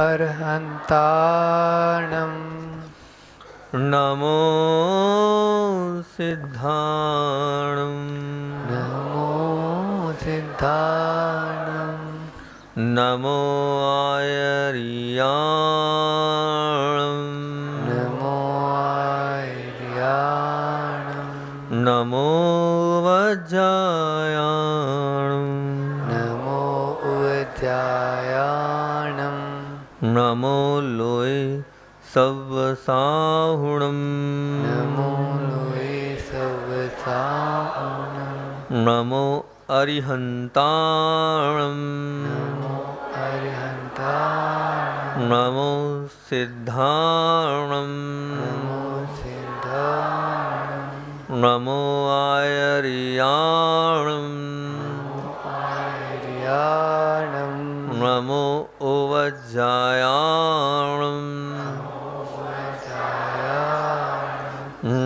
अरहन्ताणं नमो सिद्धाणं नमो सिद्धाणं नमो आयर्याणं नमो आर्याणं नमो वज्रायाणं नमो उज्जायाणं नमो लोय सव्वसाहुणं नमो लोये सवसाहुणं नमो अरिहन्ताणं नमो अरिहन्ताणं नमो सिद्धाणं नमो सिद्धाणं नमो आयर्याणं आर्याणं नमो वज्रायाणं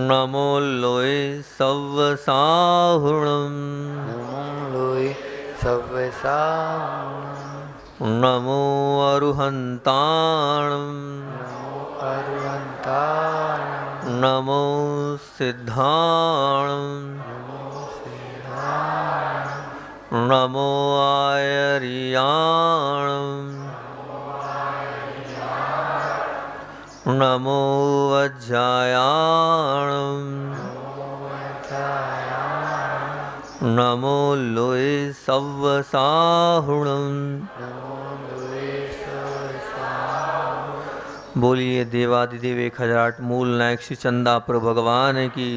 नमो लोय सव्वसाहुणं नमो लोये सवसाहुणं नमो अरुहन्ताणं नमो अरुहन्ताणं नमो सिद्धाणं नमो सिद्धाणं नमो आयर्याणं नमो वज्रायाणं नमो लोय सव्वसाहुणं बोलिए देवादिदेव 1008 मूल नायक श्री चंदापुर भगवान की,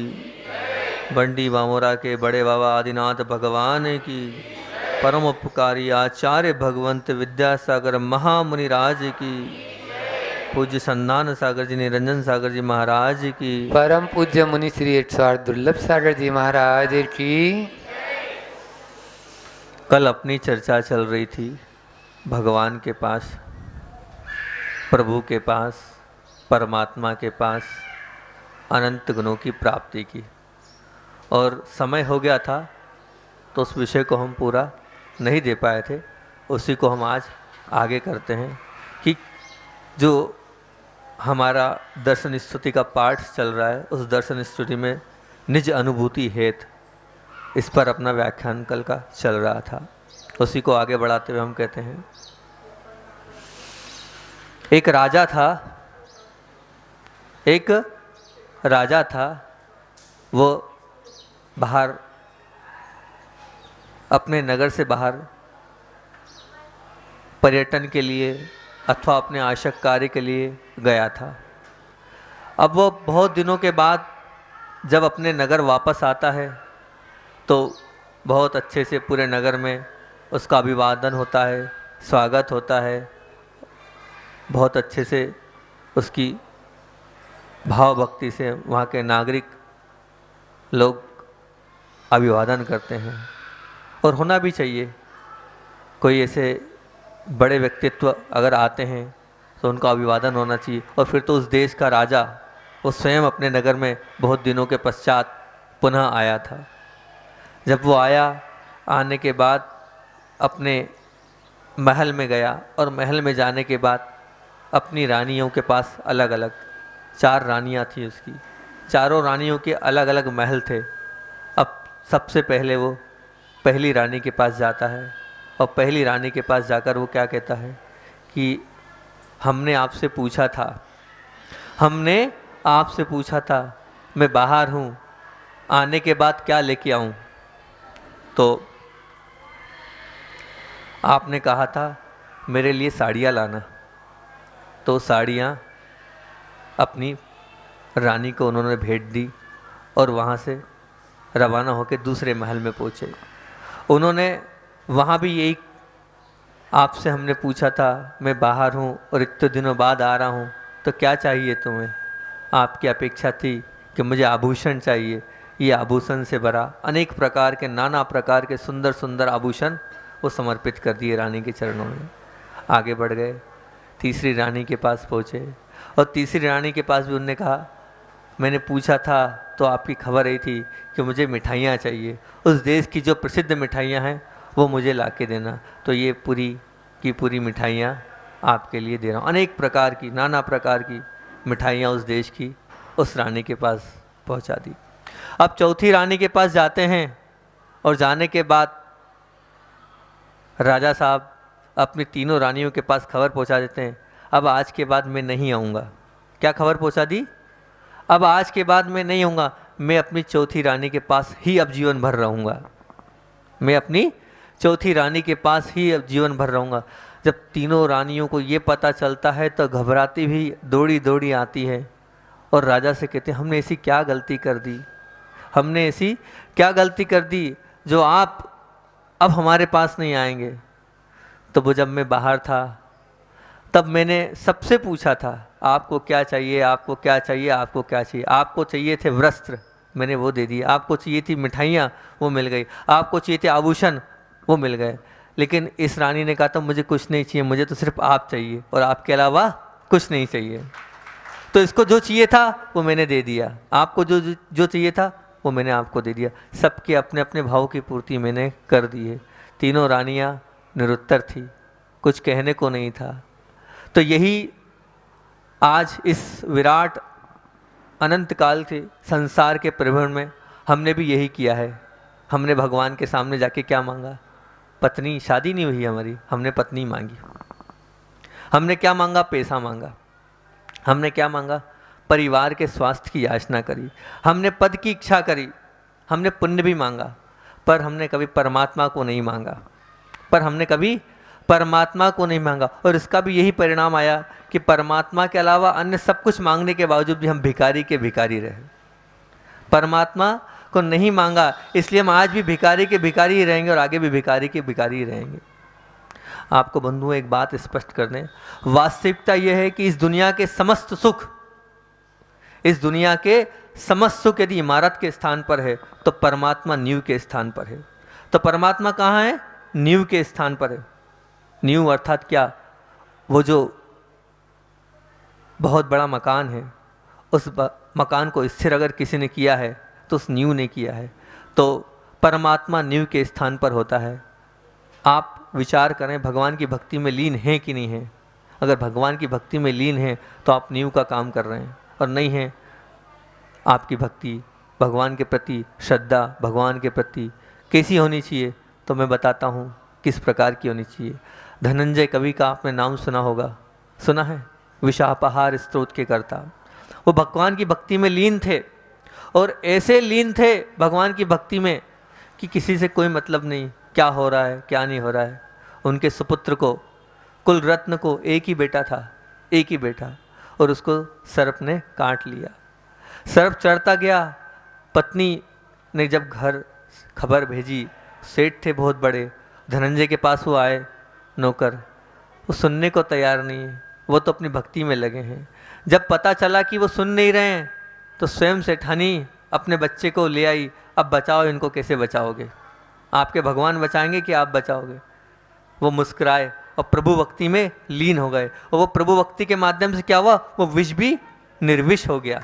बंडी बामोरा के बड़े बाबा आदिनाथ भगवान की, परम उपकारी आचार्य भगवंत विद्यासागर महामुनि राज की, पूज्य संधान सागर जी निरंजन सागर जी महाराज की, परम पूज्य मुनि श्री 108 दुर्लभ सागर जी महाराज की। कल अपनी चर्चा चल रही थी भगवान के पास, प्रभु के पास, परमात्मा के पास अनंत गुणों की प्राप्ति की, और समय हो गया था तो उस विषय को हम पूरा नहीं दे पाए थे। उसी को हम आज आगे करते हैं कि जो हमारा दर्शन स्तुति का पाठ चल रहा है, उस दर्शन स्तुति में निज अनुभूति हेत, इस पर अपना व्याख्यान कल का चल रहा था। उसी को आगे बढ़ाते हुए हम कहते हैं, एक राजा था, वो बाहर अपने नगर से बाहर पर्यटन के लिए अथवा अपने आवश्यक कार्य के लिए गया था। अब वो बहुत दिनों के बाद जब अपने नगर वापस आता है तो बहुत अच्छे से पूरे नगर में उसका अभिवादन होता है, स्वागत होता है, बहुत अच्छे से उसकी भाव भक्ति से वहाँ के नागरिक लोग अभिवादन करते हैं। और होना भी चाहिए, कोई ऐसे बड़े व्यक्तित्व अगर आते हैं तो उनका अभिवादन होना चाहिए। और फिर तो उस देश का राजा वो स्वयं अपने नगर में बहुत दिनों के पश्चात पुनः आया था। जब वो आया, आने के बाद अपने महल में गया, और महल में जाने के बाद अपनी रानियों के पास अलग अलग 4 रानियां थी उसकी, चारों रानियों के अलग अलग महल थे। अब सबसे पहले वो पहली रानी के पास जाता है, और पहली रानी के पास जाकर वो क्या कहता है कि हमने आपसे पूछा था मैं बाहर हूँ, आने के बाद क्या लेके आऊँ? तो आपने कहा था मेरे लिए साड़ियाँ लाना। तो साड़ियाँ अपनी रानी को उन्होंने भेंट दी, और वहाँ से रवाना होकर दूसरे महल में पहुँचे। उन्होंने वहाँ भी यही, आपसे हमने पूछा था, मैं बाहर हूँ और इतने दिनों बाद आ रहा हूँ, तो क्या चाहिए तुम्हें? आपकी अपेक्षा थी कि मुझे आभूषण चाहिए। ये आभूषण से भरा अनेक प्रकार के, नाना प्रकार के सुंदर सुंदर आभूषण वो समर्पित कर दिए रानी के चरणों में। आगे बढ़ गए, तीसरी रानी के पास पहुँचे, और तीसरी रानी के पास भी उन्होंने कहा मैंने पूछा था तो आपकी खबर आई थी कि मुझे मिठाइयाँ चाहिए, उस देश की जो प्रसिद्ध मिठाइयाँ हैं वो मुझे ला के देना। तो ये पूरी की पूरी मिठाइयाँ आपके लिए दे रहा हूँ। अनेक प्रकार की, नाना प्रकार की मिठाइयाँ उस देश की उस रानी के पास पहुँचा दी। अब चौथी रानी के पास जाते हैं और जाने के बाद राजा साहब अपनी तीनों रानियों के पास खबर पहुंचा देते हैं, अब आज के बाद मैं नहीं आऊँगा। क्या खबर पहुंचा दी? अब आज के बाद मैं नहीं आऊँगा, मैं अपनी चौथी रानी के पास ही अब जीवन भर रहूँगा। मैं अपनी चौथी रानी के पास ही अब जीवन भर रहूँगा। जब तीनों रानियों को ये पता चलता है तो घबराती भी दौड़ी दौड़ी आती है और राजा से कहते हैं, हमने ऐसी क्या गलती कर दी, हमने ऐसी क्या गलती कर दी जो आप अब हमारे पास नहीं आएंगे। तो वो जब मैं बाहर था तब मैंने सबसे पूछा था, आपको क्या चाहिए, आपको क्या चाहिए, आपको क्या चाहिए। आपको चाहिए थे वस्त्र, मैंने वो दे दिए। आपको चाहिए थी मिठाइयाँ, वो मिल गई। आपको चाहिए थे आभूषण, वो मिल गए। लेकिन इस रानी ने कहा था मुझे कुछ नहीं चाहिए, मुझे तो सिर्फ आप चाहिए और आपके अलावा कुछ नहीं चाहिए। तो इसको जो चाहिए था वो मैंने दे दिया, आपको जो जो चाहिए था वो मैंने आपको दे दिया। सबके अपने अपने भाव की पूर्ति मैंने कर दी है। तीनों रानियाँ निरुत्तर थी, कुछ कहने को नहीं था। तो यही आज इस विराट अनंत काल के संसार के परिभ्रमण में हमने भी यही किया है। हमने भगवान के सामने जाके क्या मांगा? पत्नी, शादी नहीं हुई हमारी, हमने पत्नी मांगी। हमने क्या मांगा? पैसा मांगा। हमने क्या मांगा? परिवार के स्वास्थ्य की याचना करी। हमने पद की इच्छा करी। हमने पुण्य भी मांगा, पर हमने कभी परमात्मा को नहीं मांगा। पर हमने कभी परमात्मा को नहीं मांगा। और इसका भी यही परिणाम आया कि परमात्मा के अलावा अन्य सब कुछ मांगने के बावजूद भी हम भिखारी के भिखारी रहे। परमात्मा को नहीं मांगा, इसलिए हम आज भी भिखारी के भिखारी ही रहेंगे और आगे भी भिखारी के भिखारी ही रहेंगे। आपको बंधुओं एक बात स्पष्ट कर दें, वास्तविकता यह है कि इस दुनिया के समस्त सुख, इस दुनिया के समस्त सुख यदि इमारत के स्थान पर है तो परमात्मा नींव के स्थान पर है। तो परमात्मा कहाँ है? नींव के स्थान पर है। नींव अर्थात क्या? वो जो बहुत बड़ा मकान है, उस मकान को स्थिर अगर किसी ने किया है तो उस नींव ने किया है। तो परमात्मा नींव के स्थान पर होता है। आप विचार करें, भगवान की भक्ति में लीन हैं कि नहीं हैं? अगर भगवान की भक्ति में लीन हैं तो आप नींव का काम कर रहे हैं, और नहीं हैं, आपकी भक्ति भगवान के प्रति, श्रद्धा भगवान के प्रति कैसी होनी चाहिए? तो मैं बताता हूँ किस प्रकार की होनी चाहिए। धनंजय कवि का आपने नाम सुना होगा, सुना है? विशापहार स्तोत्र के कर्ता। वो भगवान की भक्ति में लीन थे, और ऐसे लीन थे भगवान की भक्ति में कि किसी से कोई मतलब नहीं, क्या हो रहा है क्या नहीं हो रहा है। उनके सुपुत्र को, कुल रत्न को, एक ही बेटा था, एक ही बेटा, और उसको सर्प ने काट लिया। सर्प चढ़ता गया। पत्नी ने जब घर खबर भेजी, सेठ थे बहुत बड़े, धनंजय के पास वो आए नौकर, वो सुनने को तैयार नहीं है, वो तो अपनी भक्ति में लगे हैं। जब पता चला कि वो सुन नहीं रहे हैं तो स्वयं सेठानी अपने बच्चे को ले आई, अब बचाओ इनको, कैसे बचाओगे? आपके भगवान बचाएंगे कि आप बचाओगे? वो मुस्कुराए और प्रभु भक्ति में लीन हो गए, और वो प्रभु भक्ति के माध्यम से क्या हुआ? वो विष भी निर्विष हो गया।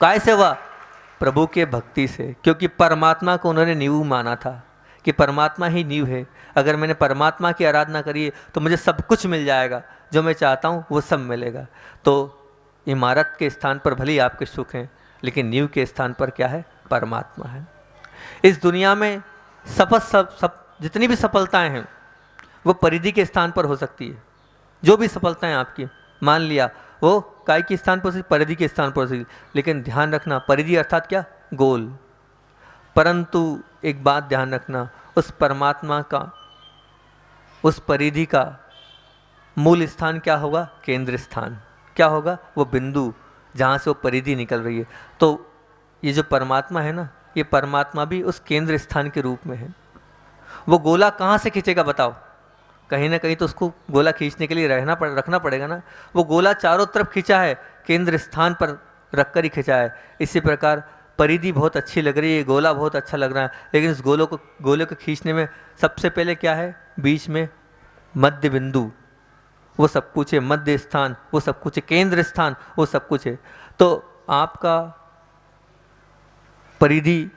कैसे हुआ? प्रभु के भक्ति से, क्योंकि परमात्मा को उन्होंने नींव माना था कि परमात्मा ही नींव है। अगर मैंने परमात्मा की आराधना करी तो मुझे सब कुछ मिल जाएगा, जो मैं चाहता हूँ वो सब मिलेगा। तो इमारत के स्थान पर भले ही आपके सुख हैं, लेकिन नींव के स्थान पर क्या है? परमात्मा है। इस दुनिया में जितनी भी सफलताएं हैं वो परिधि के स्थान पर हो सकती है। जो भी सफलताएं आपकी, मान लिया वो काय के स्थान पर, परिधि के स्थान पर हो सकती, लेकिन ध्यान रखना, परिधि अर्थात क्या? गोल। परंतु एक बात ध्यान रखना, उस परमात्मा का, उस परिधि का मूल स्थान क्या होगा? केंद्र स्थान। क्या होगा? वो बिंदु जहाँ से वो परिधि निकल रही है। तो ये जो परमात्मा है ना, ये परमात्मा भी उस केंद्र स्थान के रूप में है। वो गोला कहाँ से खींचेगा बताओ? कहीं ना कहीं तो उसको गोला खींचने के लिए रखना पड़ेगा ना। वो गोला चारों तरफ खींचा है, केंद्र स्थान पर रखकर ही खींचा है। इसी प्रकार परिधि बहुत अच्छी लग रही है, गोला बहुत अच्छा लग रहा है, लेकिन इस गोले को खींचने में सबसे पहले क्या है? बीच में मध्य बिंदु, वो सब कुछ है। मध्य स्थान वो सब कुछ है, केंद्र स्थान वो सब कुछ है। तो आपका परिधि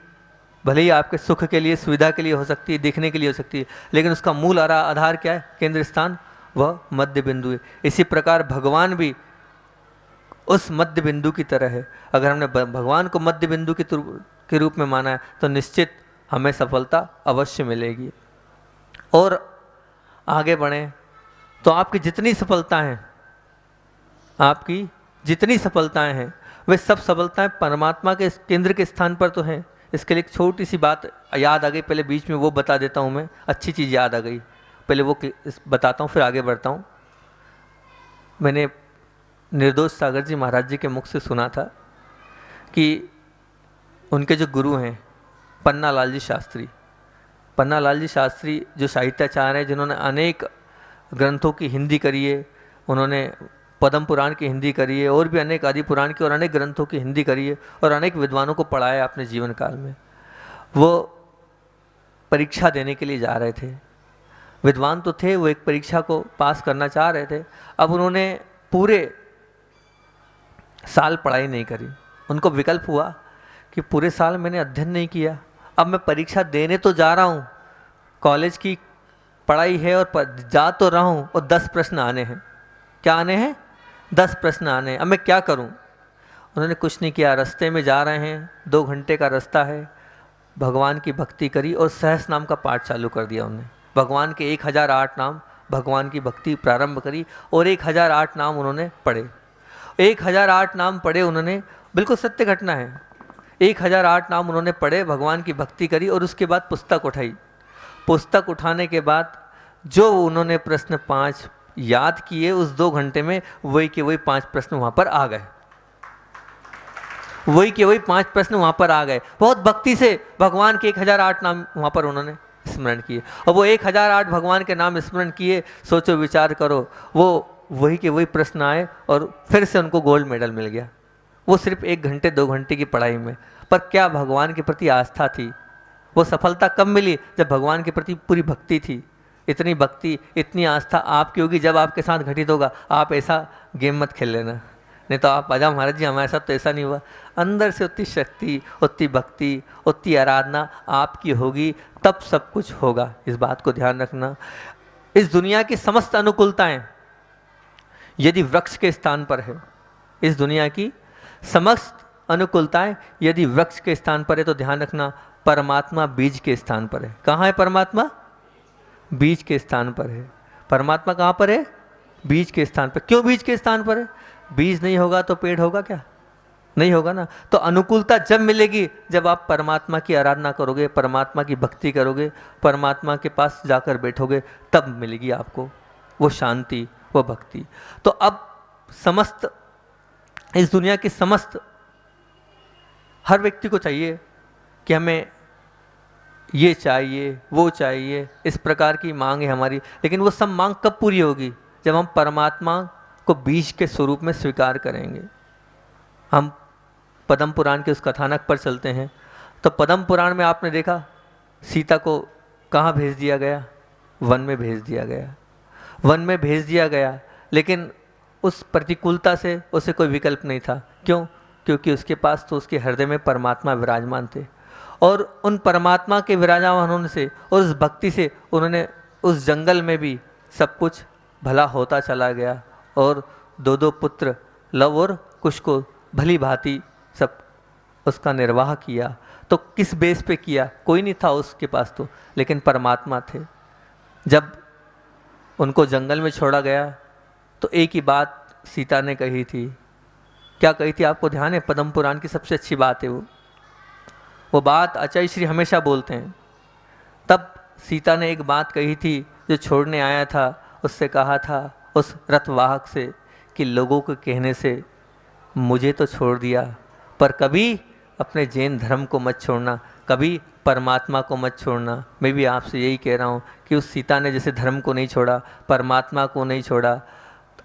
भले ही आपके सुख के लिए, सुविधा के लिए हो सकती है, देखने के लिए हो सकती है, लेकिन उसका मूल आधार क्या है? केंद्र स्थान। वह मध्य बिंदु है। इसी प्रकार भगवान भी उस मध्य बिंदु की तरह है। अगर हमने भगवान को मध्य बिंदु के रूप में माना है तो निश्चित हमें सफलता अवश्य मिलेगी। और आगे बढ़ें तो आपकी जितनी सफलताएं हैं वे सब सफलताएं परमात्मा के केंद्र के स्थान पर तो हैं। इसके लिए एक छोटी सी बात याद आ गई, पहले बीच में वो बता देता हूँ। मैं अच्छी चीज़ याद आ गई, पहले वो बताता हूँ फिर आगे बढ़ता हूँ। मैंने निर्दोष सागर जी महाराज जी के मुख से सुना था कि उनके जो गुरु हैं पन्नालाल जी शास्त्री, पन्नालाल जी शास्त्री जो साहित्याचार्य हैं, जिन्होंने अनेक ग्रंथों की हिंदी करी है, उन्होंने पद्म पुराण की हिंदी करी है और भी अनेक आदि पुराण की और अनेक ग्रंथों की हिंदी करी है और अनेक विद्वानों को पढ़ाया अपने जीवन काल में। वो परीक्षा देने के लिए जा रहे थे, विद्वान तो थे, वो एक परीक्षा को पास करना चाह रहे थे। अब उन्होंने पूरे साल पढ़ाई नहीं करी। उनको विकल्प हुआ कि पूरे साल मैंने अध्ययन नहीं किया, अब मैं परीक्षा देने तो जा रहा हूँ, कॉलेज की पढ़ाई है और जा तो रहा हूँ और 10 प्रश्न आने हैं। क्या आने हैं? 10 प्रश्न आने हैं। अब मैं क्या करूँ? उन्होंने कुछ नहीं किया, रास्ते में जा रहे हैं, 2 घंटे का रास्ता है, भगवान की भक्ति करी और सहस्र नाम का पाठ चालू कर दिया उन्होंने। भगवान के 1008 नाम, भगवान की भक्ति प्रारंभ करी और 1008 नाम उन्होंने पढ़े। 1008 नाम पढ़े उन्होंने, बिल्कुल सत्य घटना है। 1008 नाम उन्होंने पढ़े, भगवान की भक्ति करी और उसके बाद पुस्तक उठाई। पुस्तक उठाने के बाद जो उन्होंने प्रश्न 5 याद किए उस 2 घंटे में, वही के वही 5 प्रश्न वहाँ पर आ गए। वही के वही 5 प्रश्न वहाँ पर आ गए। बहुत भक्ति से भगवान के 1008 नाम वहाँ पर उन्होंने स्मरण किए और वो 1008 भगवान के नाम स्मरण किए। सोचो विचार करो, वो वही के वही प्रश्न आए और फिर से उनको गोल्ड मेडल मिल गया। वो सिर्फ 1 घंटे 2 घंटे की पढ़ाई में, पर क्या भगवान के प्रति आस्था थी। वो सफलता कब मिली? जब भगवान के प्रति पूरी भक्ति थी। इतनी भक्ति, इतनी आस्था आपकी होगी जब आपके साथ घटित होगा। आप ऐसा गेम मत खेल लेना, नहीं तो आप आजा महाराज जी हमारे साथ तो ऐसा नहीं हुआ। अंदर से उतनी शक्ति, उतनी भक्ति, उतनी आराधना आपकी होगी, तब सब कुछ होगा। इस बात को ध्यान रखना। इस दुनिया की समस्त अनुकूलताएं यदि वृक्ष के स्थान पर है, इस दुनिया की समस्त अनुकूलताएं यदि वृक्ष के स्थान पर है, तो ध्यान रखना परमात्मा बीज के स्थान पर है। कहाँ है परमात्मा? बीज के स्थान पर है। परमात्मा कहाँ पर है? बीज के स्थान पर। क्यों बीज के स्थान पर है? बीज नहीं होगा तो पेड़ होगा क्या? नहीं होगा ना। तो अनुकूलता जब मिलेगी जब आप परमात्मा की आराधना करोगे, परमात्मा की भक्ति करोगे, परमात्मा के पास जाकर बैठोगे, तब मिलेगी आपको वो शांति, वो भक्ति। तो अब समस्त इस दुनिया की समस्त हर व्यक्ति को चाहिए कि हमें ये चाहिए, वो चाहिए, इस प्रकार की मांग है हमारी। लेकिन वो सब मांग कब पूरी होगी? जब हम परमात्मा को बीज के स्वरूप में स्वीकार करेंगे। हम पद्म पुराण के उस कथानक पर चलते हैं तो पद्म पुराण में आपने देखा सीता को कहाँ भेज दिया गया? वन में भेज दिया गया। वन में भेज दिया गया, लेकिन उस प्रतिकूलता से उसे कोई विकल्प नहीं था। क्यों? क्योंकि उसके पास तो उसके हृदय में परमात्मा विराजमान थे और उन परमात्मा के विराजमान होने से और उस भक्ति से उन्होंने उस जंगल में भी सब कुछ भला होता चला गया और 2 पुत्र लव और कुश को भली भांति सब उसका निर्वाह किया। तो किस बेस पे किया? कोई नहीं था उसके पास तो, लेकिन परमात्मा थे। जब उनको जंगल में छोड़ा गया तो एक ही बात सीता ने कही थी। क्या कही थी आपको ध्यान है? पद्म पुराण की सबसे अच्छी बात है वो बात आचार्य श्री हमेशा बोलते हैं। तब सीता ने एक बात कही थी, जो छोड़ने आया था उससे कहा था, उस रथवाहक से, कि लोगों के कहने से मुझे तो छोड़ दिया, पर कभी अपने जैन धर्म को मत छोड़ना, कभी परमात्मा को मत छोड़ना। मैं भी आपसे यही कह रहा हूँ कि उस सीता ने जैसे धर्म को नहीं छोड़ा, परमात्मा को नहीं छोड़ा,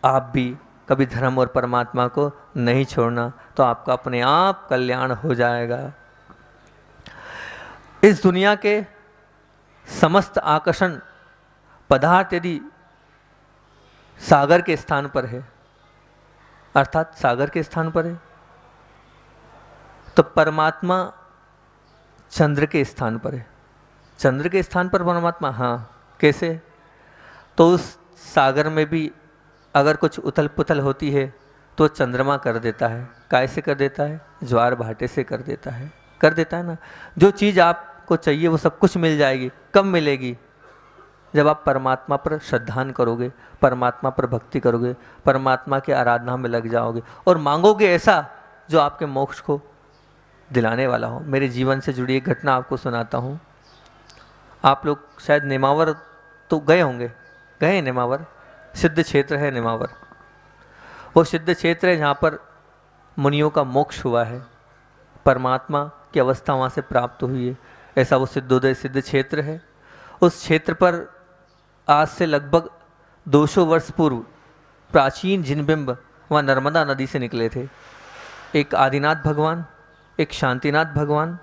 आप भी कभी धर्म और परमात्मा को नहीं छोड़ना, तो आपका अपने आप कल्याण हो जाएगा। इस दुनिया के समस्त आकर्षण पदार्थ यदि सागर के स्थान पर है, अर्थात सागर के स्थान पर है, तो परमात्मा चंद्र के स्थान पर है। चंद्र के स्थान पर परमात्मा, हाँ, कैसे? तो उस सागर में भी अगर कुछ उथल पुथल होती है तो चंद्रमा कर देता है। कैसे कर देता है? ज्वार भाटे से कर देता है। कर देता है ना। जो चीज़ आपको चाहिए वो सब कुछ मिल जाएगी। कब मिलेगी? जब आप परमात्मा पर श्रद्धान करोगे, परमात्मा पर भक्ति करोगे, परमात्मा की आराधना में लग जाओगे और मांगोगे ऐसा जो आपके मोक्ष को दिलाने वाला हो। मेरे जीवन से जुड़ी एक घटना आपको सुनाता हूँ। आप लोग शायद नेमावर तो गए होंगे, गए हैं नेमावर? सिद्ध क्षेत्र है नेमावर। वो सिद्ध क्षेत्र है जहाँ पर मुनियों का मोक्ष हुआ है, परमात्मा की अवस्था वहाँ से प्राप्त हुई है। ऐसा वो सिद्धोदय सिद्ध क्षेत्र है। उस क्षेत्र पर आज से लगभग 200 वर्ष पूर्व प्राचीन जिनबिंब वहाँ नर्मदा नदी से निकले थे। एक आदिनाथ भगवान, एक शांतिनाथ भगवान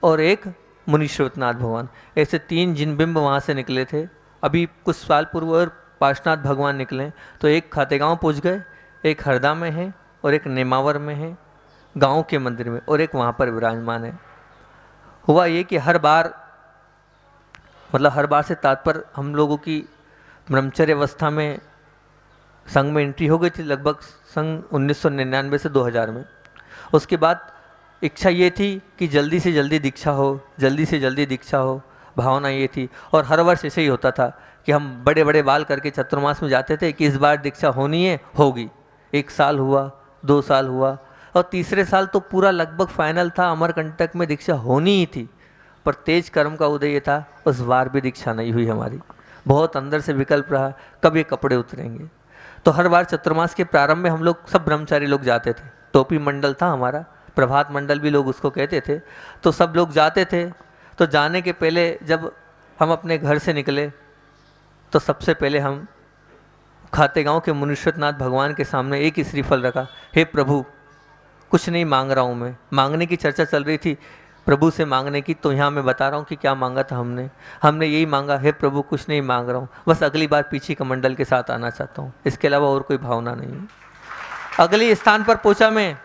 और एक मुनिश्रोतनाथ भगवान, ऐसे 3 जिनबिंब वहाँ से निकले थे। अभी कुछ साल पूर्व और पार्श्वनाथ भगवान निकले, तो एक खातेगांव पहुँच गए, एक हरदा में है और एक नेमावर में है गांव के मंदिर में, और एक वहाँ पर विराजमान है। हुआ ये कि हर बार, मतलब हर बार से तात्पर्य हम लोगों की ब्रह्मचर्य अवस्था में संघ में एंट्री हो गई थी लगभग सन 1999 से 2000 में। उसके बाद इच्छा ये थी कि जल्दी से जल्दी दीक्षा हो, जल्दी से जल्दी दीक्षा हो, भावना ये थी। और हर वर्ष ऐसे ही होता था कि हम बड़े बड़े बाल करके चतुर्मास में जाते थे कि इस बार दीक्षा होनी है, होगी। 1 साल हुआ, 2 साल हुआ और तीसरे साल तो पूरा लगभग फाइनल था, अमरकंटक में दीक्षा होनी ही थी। पर तेज कर्म का उदय था, उस बार भी दीक्षा नहीं हुई हमारी। बहुत अंदर से विकल्प रहा, कब ये कपड़े उतरेंगे। तो हर बार चतुर्मास के प्रारंभ में हम लोग सब ब्रह्मचारी लोग जाते थे। टोपी मंडल था हमारा, प्रभात मंडल भी लोग उसको कहते थे। तो सब लोग जाते थे। तो जाने के पहले जब हम अपने घर से निकले तो सबसे पहले हम खातेगांव के मुनिश्रोतनाथ भगवान के सामने एक ही श्रीफल रखा। हे प्रभु, कुछ नहीं मांग रहा हूँ मैं। मांगने की चर्चा चल रही थी प्रभु से मांगने की, तो यहाँ मैं बता रहा हूँ कि क्या मांगा था हमने यही मांगा, हे प्रभु कुछ नहीं मांग रहा हूँ, बस अगली बार पीछे कमंडल के साथ आना चाहता हूँ, इसके अलावा और कोई भावना नहीं है। अगली स्थान पर पहुँचा मैं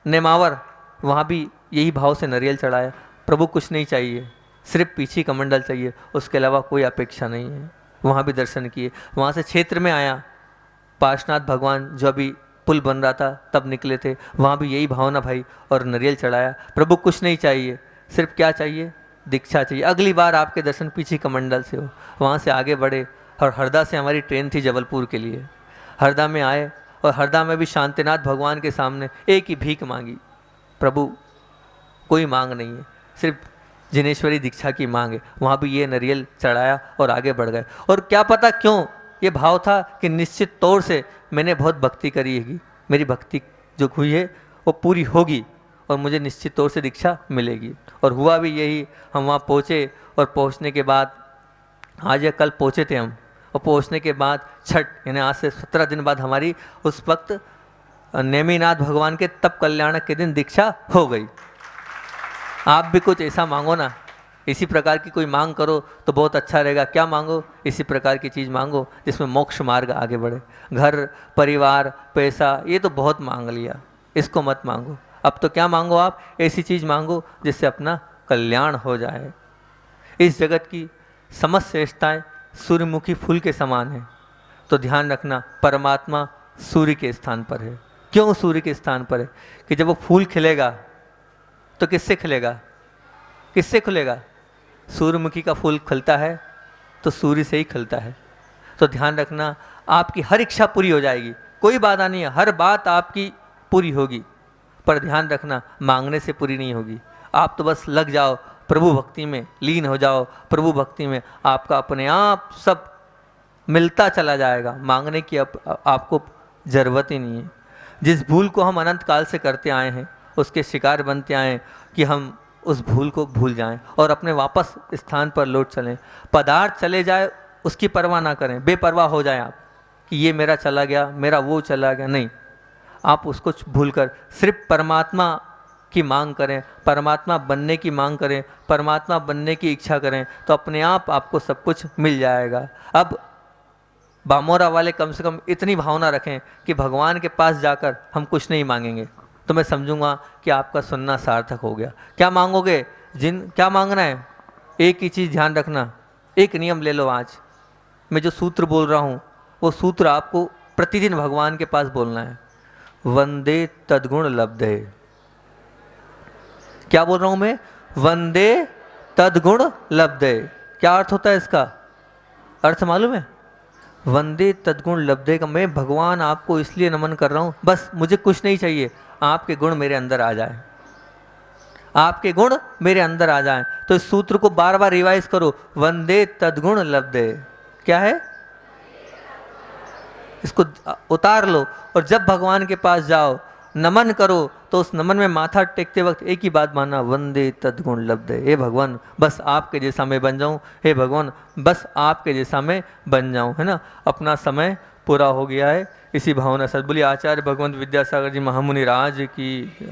नेमावर, वहाँ भी यही भाव से नारियल चढ़ाया। प्रभु कुछ नहीं चाहिए, सिर्फ पीछे कमंडल चाहिए, उसके अलावा कोई अपेक्षा नहीं है। वहाँ भी दर्शन किए। वहाँ से क्षेत्र में आया, पार्श्वनाथ भगवान जो अभी पुल बन रहा था तब निकले थे, वहाँ भी यही भावना भाई और नारियल चढ़ाया। प्रभु कुछ नहीं चाहिए, सिर्फ क्या चाहिए? दीक्षा चाहिए, अगली बार आपके दर्शन पीछे कमंडल से हो। वहाँ से आगे बढ़े और हरदा से हमारी ट्रेन थी जबलपुर के लिए। हरदा में आए और हरदा में भी शांतिनाथ भगवान के सामने एक ही भीख मांगी, प्रभु कोई मांग नहीं है, सिर्फ जिनेश्वरी दीक्षा की मांग है। वहाँ भी ये नारियल चढ़ाया और आगे बढ़ गए। और क्या पता क्यों ये भाव था कि निश्चित तौर से मैंने बहुत भक्ति करी है, मेरी भक्ति जो हुई है वो पूरी होगी और मुझे निश्चित तौर से दीक्षा मिलेगी। और हुआ भी यही। हम वहाँ पहुँचे और पहुँचने के बाद, आज या कल पहुँचे थे हम, और पहुँचने के बाद छठ, यानी आज से 17 दिन बाद हमारी उस वक्त नेमिनाथ भगवान के तप कल्याणक के दिन दीक्षा हो गई। आप भी कुछ ऐसा मांगो ना, इसी प्रकार की कोई मांग करो तो बहुत अच्छा रहेगा। क्या मांगो? इसी प्रकार की चीज़ मांगो जिसमें मोक्ष मार्ग आगे बढ़े। घर, परिवार, पैसा, ये तो बहुत मांग लिया, इसको मत मांगो। अब तो क्या मांगो आप? ऐसी चीज़ मांगो जिससे अपना कल्याण हो जाए। इस जगत की समस्त श्रेष्ठताएँ सूर्यमुखी फूल के समान है। तो ध्यान रखना, परमात्मा सूर्य के स्थान पर है। क्यों सूर्य के स्थान पर है? कि जब वो फूल खिलेगा तो किससे खिलेगा? किससे खुलेगा? सूर्यमुखी का फूल खिलता है तो सूर्य से ही खिलता है। तो ध्यान रखना, आपकी हर इच्छा पूरी हो जाएगी, कोई बाधा नहीं है, हर बात आपकी पूरी होगी। पर ध्यान रखना, मांगने से पूरी नहीं होगी। आप तो बस लग जाओ, प्रभु भक्ति में लीन हो जाओ। प्रभु भक्ति में आपका अपने आप सब मिलता चला जाएगा। मांगने की आपको ज़रूरत ही नहीं है। जिस भूल को हम अनंत काल से करते आए हैं उसके शिकार बनते आए कि हम उस भूल को भूल जाएं और अपने वापस स्थान पर लौट चलें। पदार्थ चले जाए उसकी परवाह ना करें, बेपरवाह हो जाएं आप कि ये मेरा चला गया, मेरा वो चला गया, नहीं। आप उसको भूलकर सिर्फ परमात्मा की मांग करें, परमात्मा बनने की मांग करें, परमात्मा बनने की इच्छा करें, तो अपने आप आपको सब कुछ मिल जाएगा। अब बामोरा वाले कम से कम इतनी भावना रखें कि भगवान के पास जाकर हम कुछ नहीं मांगेंगे, तो मैं समझूंगा कि आपका सुनना सार्थक हो गया। क्या मांगोगे? क्या मांगना है? एक ही चीज़ ध्यान रखना, एक नियम ले लो। आज मैं जो सूत्र बोल रहा हूँ वो सूत्र आपको प्रतिदिन भगवान के पास बोलना है। वंदे तद्गुण लब्धे। क्या बोल रहा हूं मैं? वंदे तद्गुण लब्धे। क्या अर्थ होता है इसका? अर्थ मालूम है? वंदे तद्गुण लब्धे का मैं भगवान आपको इसलिए नमन कर रहा हूं, बस मुझे कुछ नहीं चाहिए, आपके गुण मेरे अंदर आ जाए, आपके गुण मेरे अंदर आ जाएं। तो इस सूत्र को बार बार रिवाइज करो, वंदे तद्गुण लब्धे। क्या है? इसको उतार लो और जब भगवान के पास जाओ, नमन करो, तो उस नमन में माथा टेकते वक्त एक ही बात मानना, वंदे तद्गुण लब्धे। हे भगवान बस आपके जैसा मैं बन जाऊं, हे भगवान बस आपके जैसा मैं बन जाऊं, है ना। अपना समय पूरा हो गया है। इसी भावना से बोलिए आचार्य भगवंत विद्यासागर जी महामुनि राज की।